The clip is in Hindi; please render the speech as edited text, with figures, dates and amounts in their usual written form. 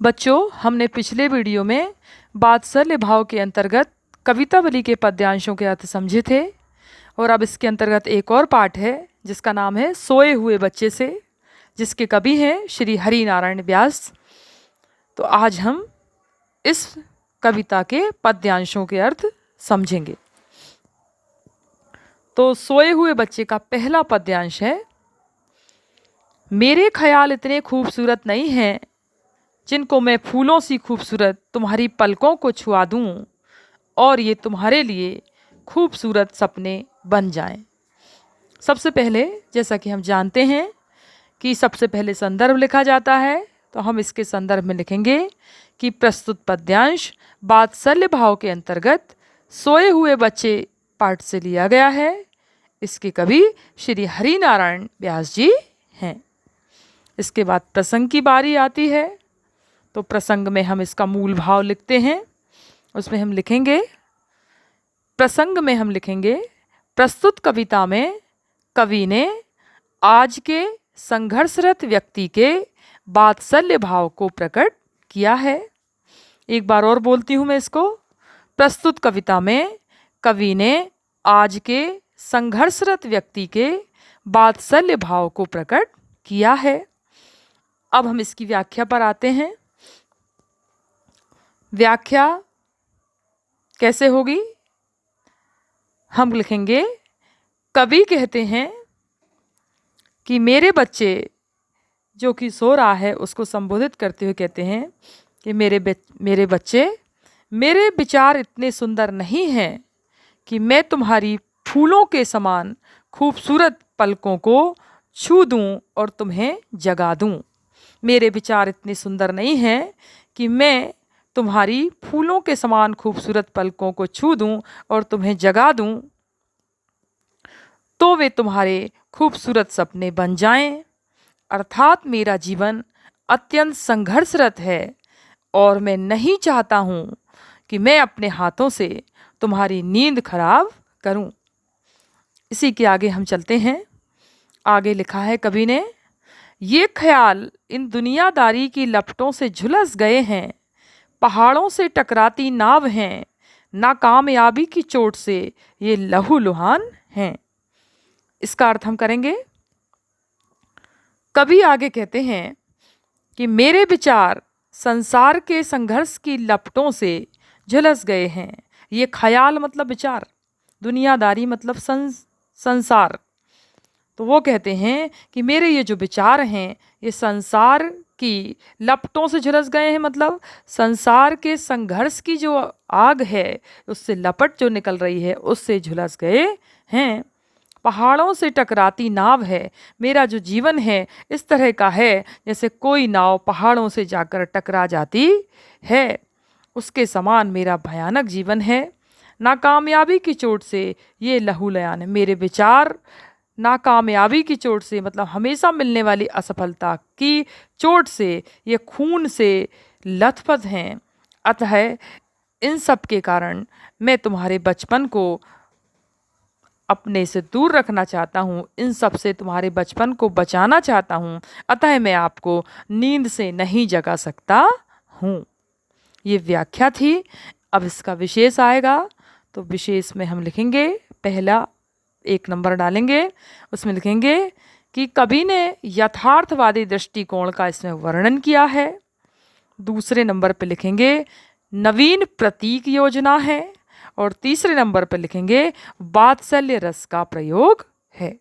बच्चों, हमने पिछले वीडियो में वात्सल्य भाव के अंतर्गत कवितावली के पद्यांशों के अर्थ समझे थे और अब इसके अंतर्गत एक और पाठ है जिसका नाम है सोए हुए बच्चे से, जिसके कवि हैं श्री हरि नारायण व्यास। तो आज हम इस कविता के पद्यांशों के अर्थ समझेंगे। तो सोए हुए बच्चे का पहला पद्यांश है, मेरे ख्याल इतने खूबसूरत नहीं हैं जिनको मैं फूलों सी खूबसूरत तुम्हारी पलकों को छुआ दूं और ये तुम्हारे लिए खूबसूरत सपने बन जाएं। सबसे पहले जैसा कि हम जानते हैं कि सबसे पहले संदर्भ लिखा जाता है, तो हम इसके संदर्भ में लिखेंगे कि प्रस्तुत पद्यांश वात्सल्य भाव के अंतर्गत सोए हुए बच्चे पाठ से लिया गया है। इसके कवि श्री हरि नारायण व्यास जी हैं। इसके बाद प्रसंग की बारी आती है। तो प्रसंग में हम इसका मूल भाव लिखते हैं। उसमें हम लिखेंगे, प्रसंग में हम लिखेंगे, प्रस्तुत कविता में कवि ने आज के संघर्षरत व्यक्ति के वात्सल्य भाव को प्रकट किया है। एक बार और बोलती हूँ मैं इसको। प्रस्तुत कविता में कवि ने आज के संघर्षरत व्यक्ति के वात्सल्य भाव को प्रकट किया है। अब हम इसकी व्याख्या पर आते हैं। व्याख्या कैसे होगी? हम लिखेंगे, कवि कहते हैं कि मेरे बच्चे, जो कि सो रहा है उसको संबोधित करते हुए कहते हैं कि मेरे बच्चे, मेरे विचार इतने सुंदर नहीं हैं कि मैं तुम्हारी फूलों के समान खूबसूरत पलकों को छू दूं और तुम्हें जगा दूं। मेरे विचार इतने सुंदर नहीं हैं कि मैं तुम्हारी फूलों के समान खूबसूरत पलकों को छू दूं और तुम्हें जगा दूं, तो वे तुम्हारे खूबसूरत सपने बन जाएं। अर्थात मेरा जीवन अत्यंत संघर्षरत है और मैं नहीं चाहता हूं कि मैं अपने हाथों से तुम्हारी नींद खराब करूं। इसी के आगे हम चलते हैं। आगे लिखा है कवि ने, ये ख्याल इन दुनियादारी की लपटों से झुलस गए हैं, पहाड़ों से टकराती नाव हैं, नाकामयाबी की चोट से ये लहूलुहान हैं। इसका अर्थ हम करेंगे। कवि आगे कहते हैं कि मेरे विचार संसार के संघर्ष की लपटों से झुलस गए हैं। ये ख्याल मतलब विचार, दुनियादारी मतलब संसार। तो वो कहते हैं कि मेरे ये जो विचार हैं ये संसार की लपटों से झुलस गए हैं, मतलब संसार के संघर्ष की जो आग है उससे लपट जो निकल रही है उससे झुलस गए हैं। पहाड़ों से टकराती नाव है। मेरा जो जीवन है इस तरह का है जैसे कोई नाव पहाड़ों से जाकर टकरा जाती है, उसके समान मेरा भयानक जीवन है। नाकामयाबी की चोट से ये लहूलुहान है। मेरे विचार नाकामयाबी की चोट से मतलब हमेशा मिलने वाली असफलता की चोट से ये खून से लथपथ हैं। अतः इन सब के कारण मैं तुम्हारे बचपन को अपने से दूर रखना चाहता हूँ, इन सब से तुम्हारे बचपन को बचाना चाहता हूँ। अतः मैं आपको नींद से नहीं जगा सकता हूँ। ये व्याख्या थी। अब इसका विशेष आएगा। तो विशेष में हम लिखेंगे, पहला 1 नंबर डालेंगे, उसमें लिखेंगे कि कवि ने यथार्थवादी दृष्टिकोण का इसमें वर्णन किया है। दूसरे नंबर पर लिखेंगे नवीन प्रतीक योजना है और तीसरे नंबर पर लिखेंगे वात्सल्य रस का प्रयोग है।